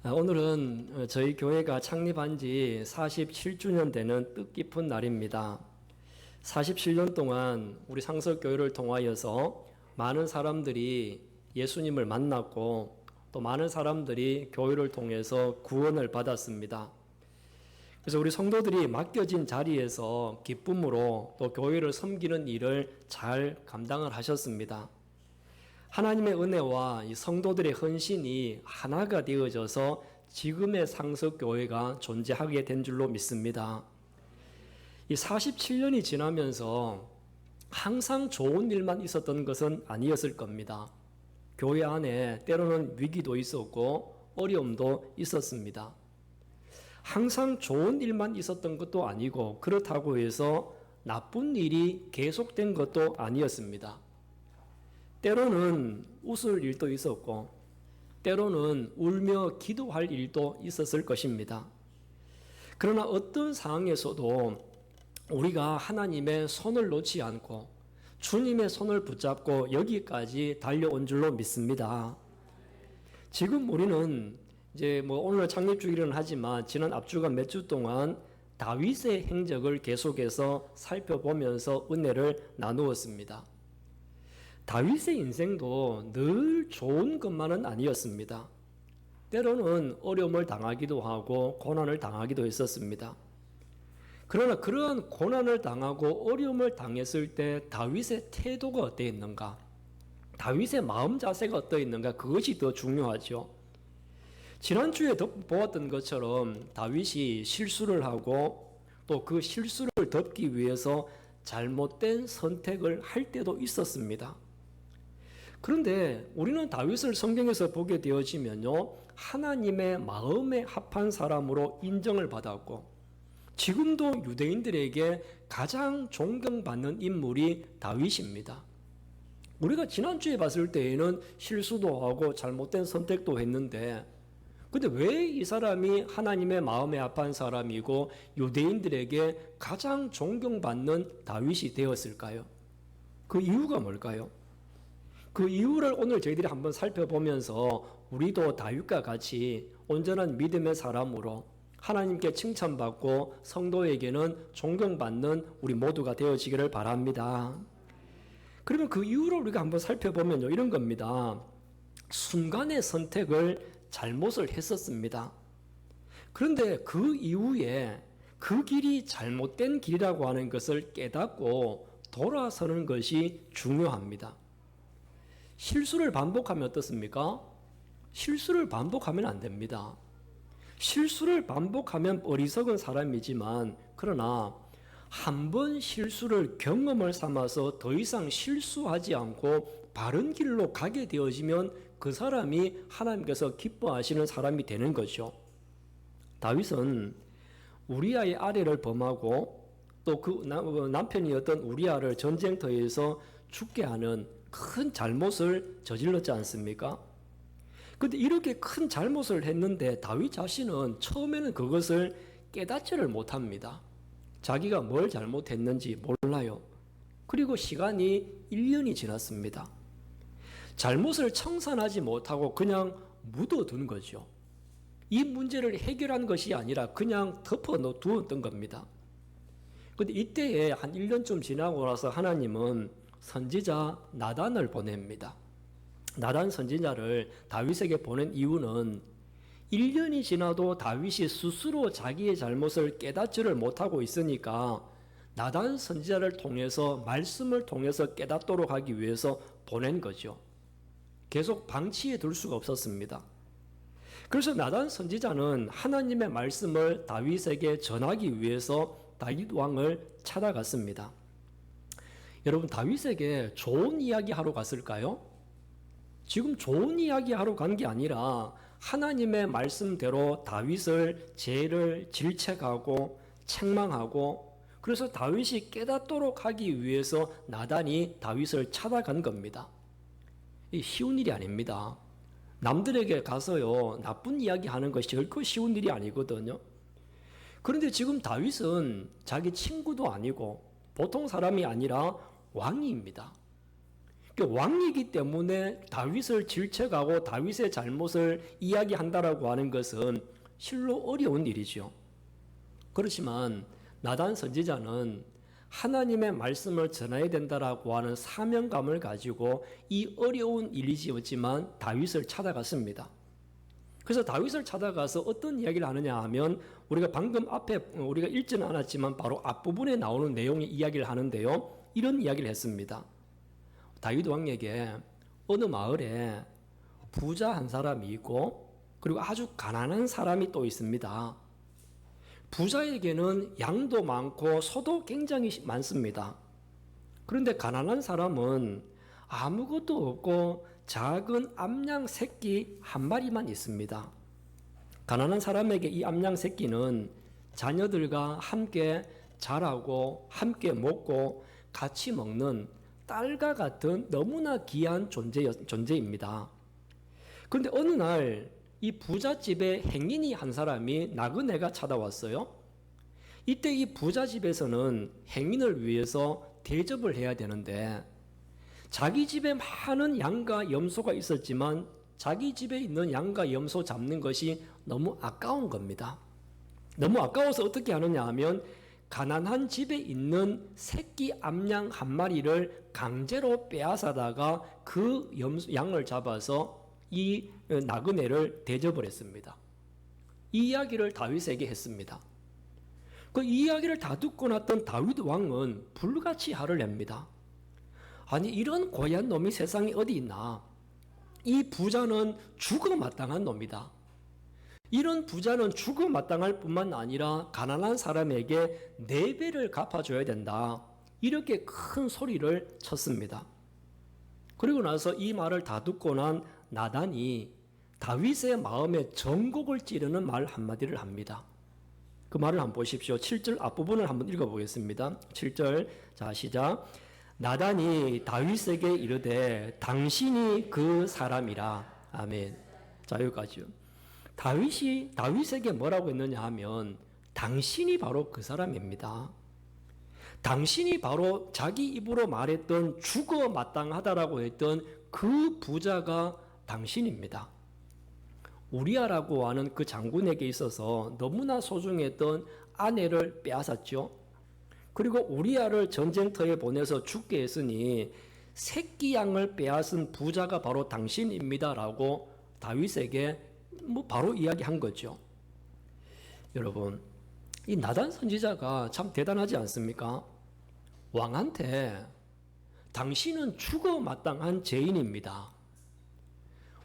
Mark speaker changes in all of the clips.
Speaker 1: 오늘은 저희 교회가 창립한 지 47주년 되는 뜻깊은 날입니다. 47년 동안 우리 상설교회를 통하여서 많은 사람들이 예수님을 만났고 또 많은 사람들이 교회를 통해서 구원을 받았습니다. 그래서 우리 성도들이 맡겨진 자리에서 기쁨으로 또 교회를 섬기는 일을 잘 감당을 하셨습니다. 하나님의 은혜와 이 성도들의 헌신이 하나가 되어져서 지금의 상석교회가 존재하게 된 줄로 믿습니다. 이 47년이 지나면서 항상 좋은 일만 있었던 것은 아니었을 겁니다. 교회 안에 때로는 위기도 있었고 어려움도 있었습니다. 항상 좋은 일만 있었던 것도 아니고 그렇다고 해서 나쁜 일이 계속된 것도 아니었습니다. 때로는 웃을 일도 있었고 때로는 울며 기도할 일도 있었을 것입니다. 그러나 어떤 상황에서도 우리가 하나님의 손을 놓지 않고 주님의 손을 붙잡고 여기까지 달려온 줄로 믿습니다. 지금 우리는 이제 오늘 창립주기는 하지만 지난 앞주간 몇 주 동안 다윗의 행적을 계속해서 살펴보면서 은혜를 나누었습니다. 다윗의 인생도 늘 좋은 것만은 아니었습니다. 때로는 어려움을 당하기도 하고 고난을 당하기도 했었습니다. 그러나 그러한 고난을 당하고 어려움을 당했을 때 다윗의 태도가 어떠했는가? 다윗의 마음 자세가 어떠했는가? 그것이 더 중요하죠. 지난주에 보았던 것처럼 다윗이 실수를 하고 또 그 실수를 덮기 위해서 잘못된 선택을 할 때도 있었습니다. 그런데 우리는 다윗을 성경에서 보게 되어지면요, 하나님의 마음에 합한 사람으로 인정을 받았고 지금도 유대인들에게 가장 존경받는 인물이 다윗입니다. 우리가 지난주에 봤을 때에는 실수도 하고 잘못된 선택도 했는데 근데 왜 이 사람이 하나님의 마음에 합한 사람이고 유대인들에게 가장 존경받는 다윗이 되었을까요? 그 이유가 뭘까요? 그 이유를 오늘 저희들이 한번 살펴보면서 우리도 다윗과 같이 온전한 믿음의 사람으로 하나님께 칭찬받고 성도에게는 존경받는 우리 모두가 되어지기를 바랍니다. 그러면 그 이유를 우리가 한번 살펴보면요, 이런 겁니다. 순간의 선택을 잘못을 했었습니다. 그런데 그 이후에 그 길이 잘못된 길이라고 하는 것을 깨닫고 돌아서는 것이 중요합니다. 실수를 반복하면 어떻습니까? 실수를 반복하면 안 됩니다. 실수를 반복하면 어리석은 사람이지만 그러나 한 번 실수를 경험을 삼아서 더 이상 실수하지 않고 바른 길로 가게 되어지면 그 사람이 하나님께서 기뻐하시는 사람이 되는 거죠. 다윗은 우리아의 아내를 범하고 또 그 남편이었던 우리아를 전쟁터에서 죽게 하는 큰 잘못을 저질렀지 않습니까? 그런데 이렇게 큰 잘못을 했는데 다윗 자신은 처음에는 그것을 깨닫지를 못합니다. 자기가 뭘 잘못했는지 몰라요. 그리고 시간이 1년이 지났습니다. 잘못을 청산하지 못하고 그냥 묻어둔 거죠. 이 문제를 해결한 것이 아니라 그냥 덮어두었던 겁니다. 그런데 이때에 한 1년쯤 지나고 나서 하나님은 선지자 나단을 보냅니다. 나단 선지자를 다윗에게 보낸 이유는 1년이 지나도 다윗이 스스로 자기의 잘못을 깨닫지를 못하고 있으니까 나단 선지자를 통해서 말씀을 통해서 깨닫도록 하기 위해서 보낸 거죠. 계속 방치해 둘 수가 없었습니다. 그래서 나단 선지자는 하나님의 말씀을 다윗에게 전하기 위해서 다윗 왕을 찾아갔습니다. 여러분, 다윗에게 좋은 이야기 하러 갔을까요? 지금 좋은 이야기 하러 간 게 아니라 하나님의 말씀대로 다윗을 죄를 질책하고 책망하고 그래서 다윗이 깨닫도록 하기 위해서 나단이 다윗을 찾아간 겁니다. 이 쉬운 일이 아닙니다. 남들에게 가서요, 나쁜 이야기 하는 것이 결코 쉬운 일이 아니거든요. 그런데 지금 다윗은 자기 친구도 아니고 보통 사람이 아니라 왕입니다. 그러니까 왕이기 때문에 다윗을 질책하고 다윗의 잘못을 이야기한다라고 하는 것은 실로 어려운 일이죠. 그렇지만 나단 선지자는 하나님의 말씀을 전해야 된다라고 하는 사명감을 가지고 이 어려운 일이지만 다윗을 찾아갔습니다. 그래서 다윗을 찾아가서 어떤 이야기를 하느냐 하면 우리가 방금 앞에 우리가 읽지는 않았지만 바로 앞부분에 나오는 내용의 이야기를 하는데요. 이런 이야기를 했습니다. 다윗 왕에게 어느 마을에 부자 한 사람이 있고 그리고 아주 가난한 사람이 또 있습니다. 부자에게는 양도 많고 소도 굉장히 많습니다. 그런데 가난한 사람은 아무것도 없고 작은 암양 새끼 한 마리만 있습니다. 가난한 사람에게 이 암양 새끼는 자녀들과 함께 자라고 함께 먹고 같이 먹는 딸과 같은 너무나 귀한 존재입니다. 그런데 어느 날 이 부잣집에 행인이 한 사람이 나그네가 찾아왔어요. 이때 이 부잣집에서는 행인을 위해서 대접을 해야 되는데 자기 집에 많은 양과 염소가 있었지만 자기 집에 있는 양과 염소 잡는 것이 너무 아까운 겁니다. 너무 아까워서 어떻게 하느냐 하면 가난한 집에 있는 새끼 암양 한 마리를 강제로 빼앗아다가 그 양을 잡아서 이 나그네를 대접을 했습니다. 이 이야기를 다윗에게 했습니다. 그 이야기를 다 듣고 났던 다윗 왕은 불같이 화를 냅니다. 아니 이런 고얀 놈이 세상에 어디 있나? 이 부자는 죽어 마땅한 놈이다. 이런 부자는 죽어 마땅할 뿐만 아니라 가난한 사람에게 4배를 갚아줘야 된다. 이렇게 큰 소리를 쳤습니다. 그리고 나서 이 말을 다 듣고 난 나단이 다윗의 마음에 정곡을 찌르는 말 한마디를 합니다. 그 말을 한번 보십시오. 7절 앞부분을 한번 읽어보겠습니다. 7절 자 시작. 나단이 다윗에게 이르되 당신이 그 사람이라. 아멘. 자 여기까지요. 다윗이 다윗에게 뭐라고 했느냐 하면 당신이 바로 그 사람입니다. 당신이 바로 자기 입으로 말했던 죽어 마땅하다라고 했던 그 부자가 당신입니다. 우리아라고 하는 그 장군에게 있어서 너무나 소중했던 아내를 빼앗았죠. 그리고 우리아를 전쟁터에 보내서 죽게 했으니 새끼 양을 빼앗은 부자가 바로 당신입니다라고 다윗에게 바로 이야기한 거죠. 여러분, 이 나단 선지자가 참 대단하지 않습니까? 왕한테 당신은 죽어 마땅한 죄인입니다.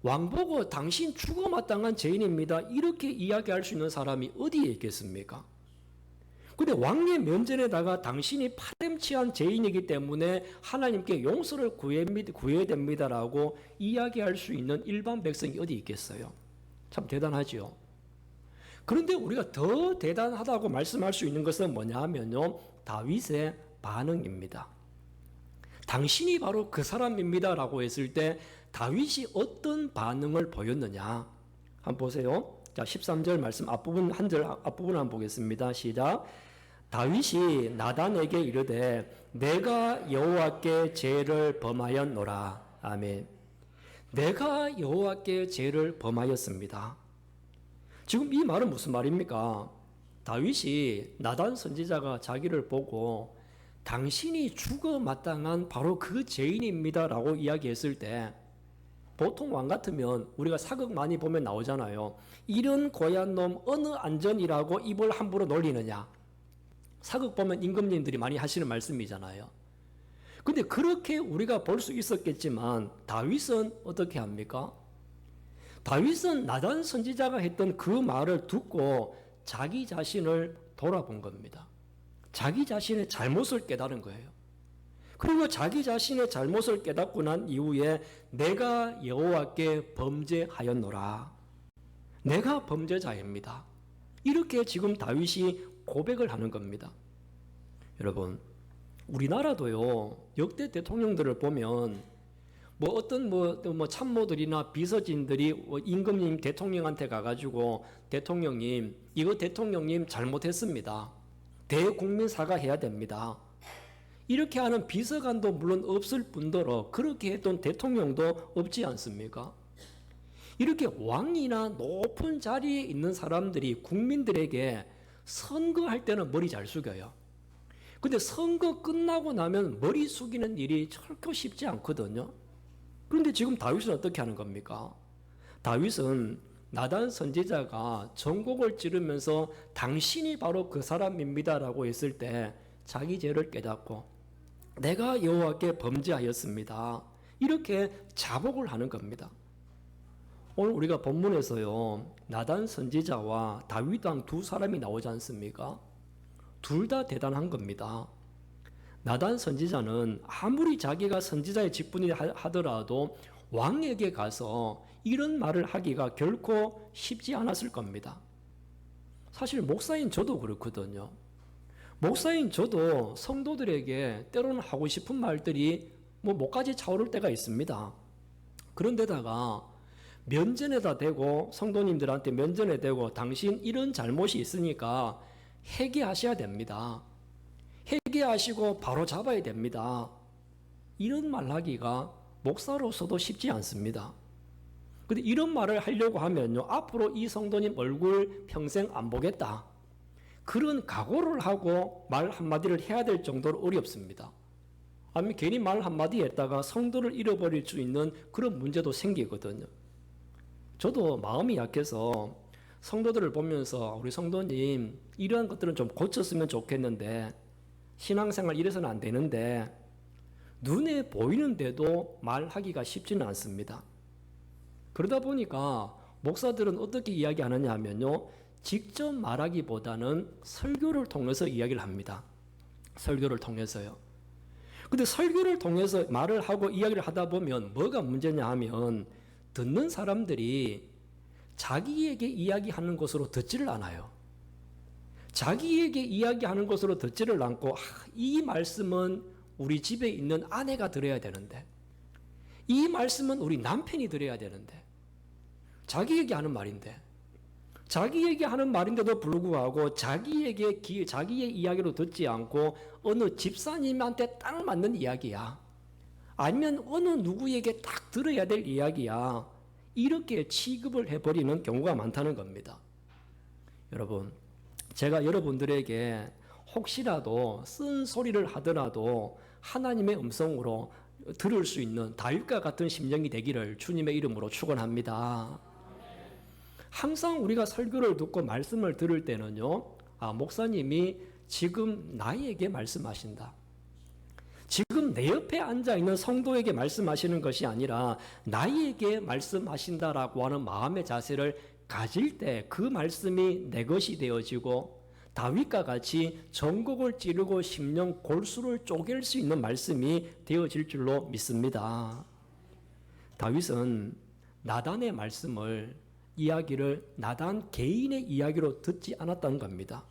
Speaker 1: 왕 보고 당신 죽어 마땅한 죄인입니다. 이렇게 이야기할 수 있는 사람이 어디에 있겠습니까? 근데 왕의 면전에다가 당신이 파렴치한 죄인이기 때문에 하나님께 용서를 구해야 됩니다라고 이야기할 수 있는 일반 백성이 어디 있겠어요? 참 대단하죠. 그런데 우리가 더 대단하다고 말씀할 수 있는 것은 뭐냐 하면요, 다윗의 반응입니다. 당신이 바로 그 사람입니다라고 했을 때 다윗이 어떤 반응을 보였느냐 한번 보세요. 자 13절 말씀 앞부분 한번 보겠습니다. 시작. 다윗이 나단에게 이르되 내가 여호와께 죄를 범하였노라. 아멘. 내가 여호와께 죄를 범하였습니다. 지금 이 말은 무슨 말입니까? 다윗이 나단 선지자가 자기를 보고 당신이 죽어 마땅한 바로 그 죄인입니다라고 이야기했을 때 보통 왕 같으면 우리가 사극 많이 보면 나오잖아요. 이런 고얀 놈 어느 안전이라고 입을 함부로 놀리느냐. 사극 보면 임금님들이 많이 하시는 말씀이잖아요. 근데 그렇게 우리가 볼 수 있었겠지만 다윗은 어떻게 합니까? 다윗은 나단 선지자가 했던 그 말을 듣고 자기 자신을 돌아본 겁니다. 자기 자신의 잘못을 깨달은 거예요. 그리고 자기 자신의 잘못을 깨닫고 난 이후에 내가 여호와께 범죄하였노라. 내가 범죄자입니다. 이렇게 지금 다윗이 고백을 하는 겁니다. 여러분, 우리나라도요, 역대 대통령들을 보면 어떤 참모들이나 비서진들이 임금님 대통령한테 가가지고 대통령님, 이거 대통령님 잘못했습니다. 대국민 사과해야 됩니다. 이렇게 하는 비서관도 물론 없을 뿐더러 그렇게 했던 대통령도 없지 않습니까? 이렇게 왕이나 높은 자리에 있는 사람들이 국민들에게 선거할 때는 머리 잘 숙여요. 근데 선거 끝나고 나면 머리 숙이는 일이 결코 쉽지 않거든요. 그런데 지금 다윗은 어떻게 하는 겁니까? 다윗은 나단 선지자가 전곡을 찌르면서 당신이 바로 그 사람입니다라고 했을 때 자기 죄를 깨닫고 내가 여호와께 범죄하였습니다. 이렇게 자복을 하는 겁니다. 오늘 우리가 본문에서요, 나단 선지자와 다윗 왕 두 사람이 나오지 않습니까? 둘 다 대단한 겁니다. 나단 선지자는 아무리 자기가 선지자의 직분이 하더라도 왕에게 가서 이런 말을 하기가 결코 쉽지 않았을 겁니다. 사실 목사인 저도 그렇거든요. 목사인 저도 성도들에게 때로는 하고 싶은 말들이 목까지 차오를 때가 있습니다. 그런데다가 면전에다 대고 성도님들한테 면전에 대고 당신 이런 잘못이 있으니까 회개하셔야 됩니다. 회개하시고 바로 잡아야 됩니다. 이런 말 하기가 목사로서도 쉽지 않습니다. 근데 이런 말을 하려고 하면요, 앞으로 이 성도님 얼굴 평생 안 보겠다, 그런 각오를 하고 말 한마디를 해야 될 정도로 어렵습니다. 아니면 괜히 말 한마디 했다가 성도를 잃어버릴 수 있는 그런 문제도 생기거든요. 저도 마음이 약해서 성도들을 보면서 우리 성도님 이러한 것들은 좀 고쳤으면 좋겠는데, 신앙생활 이래서는 안 되는데, 눈에 보이는데도 말하기가 쉽지는 않습니다. 그러다 보니까 목사들은 어떻게 이야기하느냐 하면요, 직접 말하기보다는 설교를 통해서 이야기를 합니다. 설교를 통해서요. 근데 설교를 통해서 말을 하고 이야기를 하다 보면 뭐가 문제냐 하면 듣는 사람들이 자기에게 이야기하는 것으로 듣지를 않아요. 자기에게 이야기하는 것으로 듣지를 않고, 이 말씀은 우리 집에 있는 아내가 들어야 되는데, 이 말씀은 우리 남편이 들어야 되는데, 자기에게 하는 말인데, 자기에게 하는 말인데도 불구하고 자기의 이야기로 듣지 않고 어느 집사님한테 딱 맞는 이야기야, 아니면 어느 누구에게 딱 들어야 될 이야기야, 이렇게 취급을 해버리는 경우가 많다는 겁니다. 여러분, 제가 여러분들에게 혹시라도 쓴 소리를 하더라도 하나님의 음성으로 들을 수 있는 다윗과 같은 심령이 되기를 주님의 이름으로 축원합니다. 항상 우리가 설교를 듣고 말씀을 들을 때는요, 목사님이 지금 나에게 말씀하신다, 지금 내 옆에 앉아있는 성도에게 말씀하시는 것이 아니라 나에게 말씀하신다라고 하는 마음의 자세를 가질 때 그 말씀이 내 것이 되어지고, 다윗과 같이 전곡을 찌르고 심령 골수를 쪼갤 수 있는 말씀이 되어질 줄로 믿습니다. 다윗은 나단의 말씀을, 이야기를 나단 개인의 이야기로 듣지 않았다는 겁니다.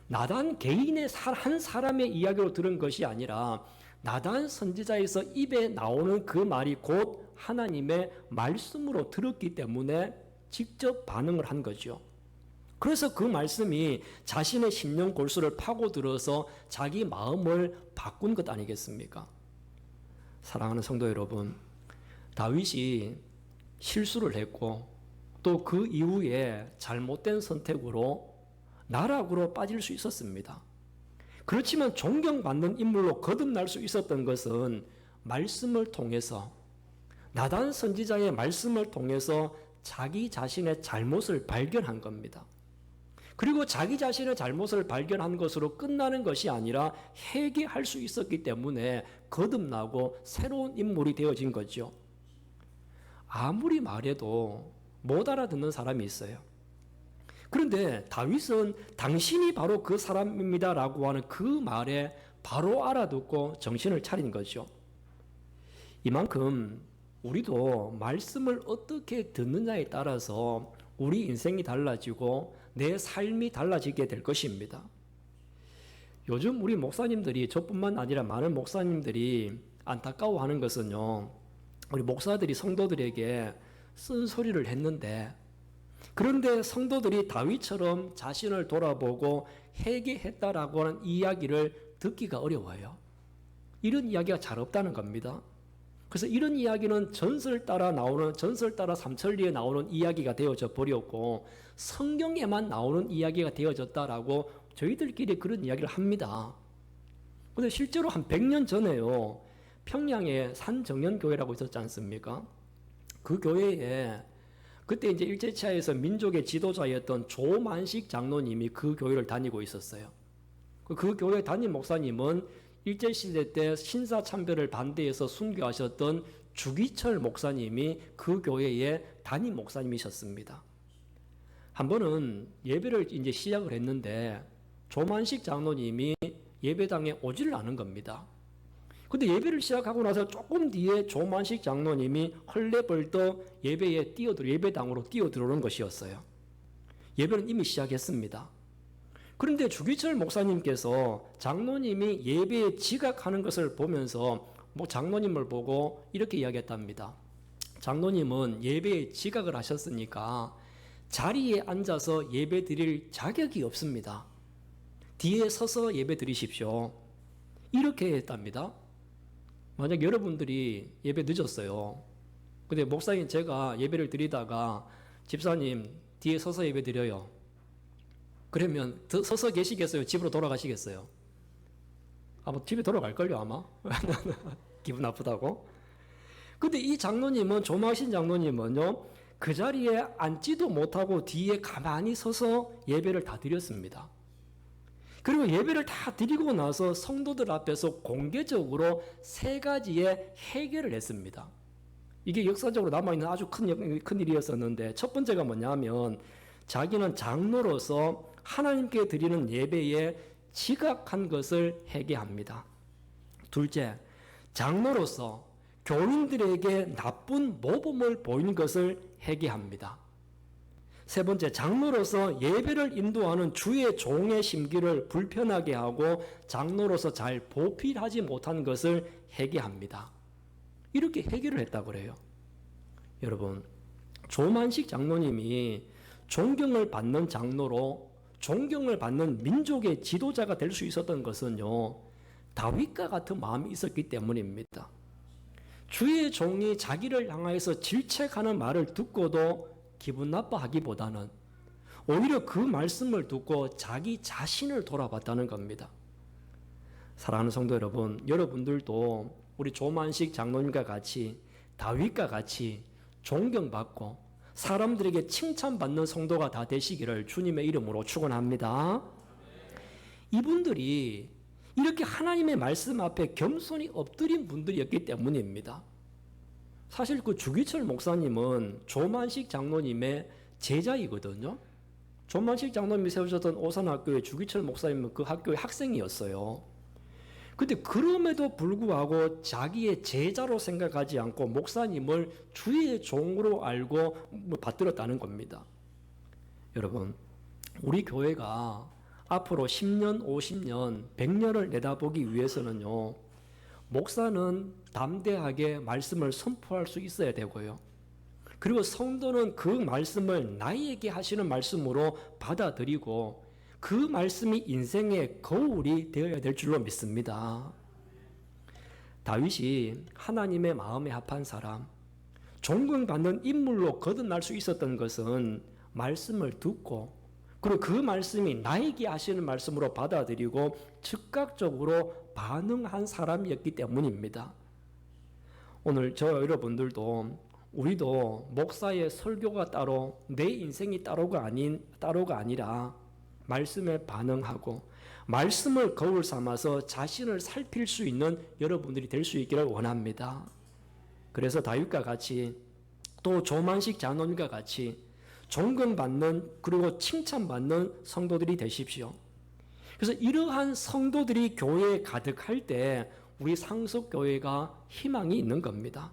Speaker 1: 나단 개인의 한 사람의 이야기로 들은 것이 아니라 나단 선지자에서 입에 나오는 그 말이 곧 하나님의 말씀으로 들었기 때문에 직접 반응을 한 거죠. 그래서 그 말씀이 자신의 심령 골수를 파고들어서 자기 마음을 바꾼 것 아니겠습니까? 사랑하는 성도 여러분, 다윗이 실수를 했고 또 그 이후에 잘못된 선택으로 나락으로 빠질 수 있었습니다. 그렇지만 존경받는 인물로 거듭날 수 있었던 것은 말씀을 통해서, 나단 선지자의 말씀을 통해서 자기 자신의 잘못을 발견한 겁니다. 그리고 자기 자신의 잘못을 발견한 것으로 끝나는 것이 아니라 회개할 수 있었기 때문에 거듭나고 새로운 인물이 되어진 거죠. 아무리 말해도 못 알아듣는 사람이 있어요. 그런데 다윗은 당신이 바로 그 사람입니다라고 하는 그 말에 바로 알아듣고 정신을 차린 거죠. 이만큼 우리도 말씀을 어떻게 듣느냐에 따라서 우리 인생이 달라지고 내 삶이 달라지게 될 것입니다. 요즘 우리 목사님들이, 저뿐만 아니라 많은 목사님들이 안타까워하는 것은요, 우리 목사들이 성도들에게 쓴소리를 했는데, 그런데 성도들이 다윗처럼 자신을 돌아보고 회개했다라고 하는 이야기를 듣기가 어려워요. 이런 이야기가 잘 없다는 겁니다. 그래서 이런 이야기는 전설 따라 삼천리에 나오는 이야기가 되어져 버렸고 성경에만 나오는 이야기가 되어졌다라고 저희들끼리 그런 이야기를 합니다. 그런데 실제로 한 100년 전에요. 평양에 산정연교회라고 있었지 않습니까? 그 교회에 그때 이제 일제치하에서 민족의 지도자였던 조만식 장로님이 그 교회를 다니고 있었어요. 그 교회 담임 목사님은 일제시대 때 신사참배를 반대해서 순교하셨던 주기철 목사님이 그 교회의 담임 목사님이셨습니다. 한 번은 예배를 이제 시작을 했는데 조만식 장로님이 예배당에 오지를 않은 겁니다. 근데 예배를 시작하고 나서 조금 뒤에 조만식 장로님이 헐레벌떡 예배당으로 뛰어들어오는 것이었어요. 예배는 이미 시작했습니다. 그런데 주기철 목사님께서 장로님이 예배에 지각하는 것을 보면서 장로님을 보고 이렇게 이야기했답니다. 장로님은 예배에 지각을 하셨으니까 자리에 앉아서 예배 드릴 자격이 없습니다. 뒤에 서서 예배 드리십시오. 이렇게 했답니다. 만약 여러분들이 예배 늦었어요. 근데 목사님 제가 예배를 드리다가 집사님 뒤에 서서 예배 드려요. 그러면 서서 계시겠어요? 집으로 돌아가시겠어요? 아마 집에 돌아갈걸요 아마? 기분 나쁘다고? 근데 이 장로님은 조마신 장로님은요 그 자리에 앉지도 못하고 뒤에 가만히 서서 예배를 다 드렸습니다. 그리고 예배를 다 드리고 나서 성도들 앞에서 공개적으로 3가지의 해결을 했습니다. 이게 역사적으로 남아있는 아주 큰 일이었었는데 첫 번째가 뭐냐면 자기는 장로로서 하나님께 드리는 예배에 지각한 것을 회개합니다. 둘째, 장로로서 교인들에게 나쁜 모범을 보인 것을 회개합니다. 세 번째, 장로로서 예배를 인도하는 주의 종의 심기를 불편하게 하고 장로로서 잘 보필하지 못한 것을 회개합니다. 이렇게 회개를 했다고 그래요. 여러분, 조만식 장로님이 존경을 받는 장로로 존경을 받는 민족의 지도자가 될 수 있었던 것은요, 다윗과 같은 마음이 있었기 때문입니다. 주의 종이 자기를 향하여서 질책하는 말을 듣고도 기분 나빠하기보다는 오히려 그 말씀을 듣고 자기 자신을 돌아봤다는 겁니다. 사랑하는 성도 여러분, 여러분들도 우리 조만식 장로님과 같이 다윗과 같이 존경받고 사람들에게 칭찬받는 성도가 다 되시기를 주님의 이름으로 축원합니다. 이분들이 이렇게 하나님의 말씀 앞에 겸손히 엎드린 분들이었기 때문입니다. 사실 그 주기철 목사님은 조만식 장로님의 제자이거든요. 조만식 장로님이 세우셨던 오산학교의 주기철 목사님은 그 학교의 학생이었어요. 근데 그럼에도 불구하고 자기의 제자로 생각하지 않고 목사님을 주의 종으로 알고 받들었다는 겁니다. 여러분, 우리 교회가 앞으로 10년, 50년, 100년을 내다보기 위해서는요, 목사는 담대하게 말씀을 선포할 수 있어야 되고요. 그리고 성도는 그 말씀을 나에게 하시는 말씀으로 받아들이고 그 말씀이 인생의 거울이 되어야 될 줄로 믿습니다. 다윗이 하나님의 마음에 합한 사람, 존경받는 인물로 거듭날 수 있었던 것은 말씀을 듣고 그리고 그 말씀이 나에게 하시는 말씀으로 받아들이고 즉각적으로 반응한 사람이었기 때문입니다. 오늘 저 여러분들도 우리도 목사의 설교가 따로 내 인생이 따로가 아니라 말씀에 반응하고 말씀을 거울 삼아서 자신을 살필 수 있는 여러분들이 될 수 있기를 원합니다. 그래서 다윗과 같이 또 조만식 장로님과 같이 존경받는 그리고 칭찬받는 성도들이 되십시오. 그래서 이러한 성도들이 교회에 가득할 때 우리 상속교회가 희망이 있는 겁니다.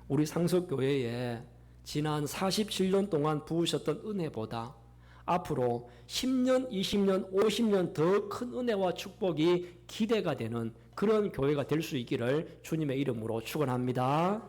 Speaker 1: 우리 상속교회에 지난 47년 동안 부으셨던 은혜보다 앞으로 10년, 20년, 50년 더 큰 은혜와 축복이 기대가 되는 그런 교회가 될 수 있기를 주님의 이름으로 축원합니다.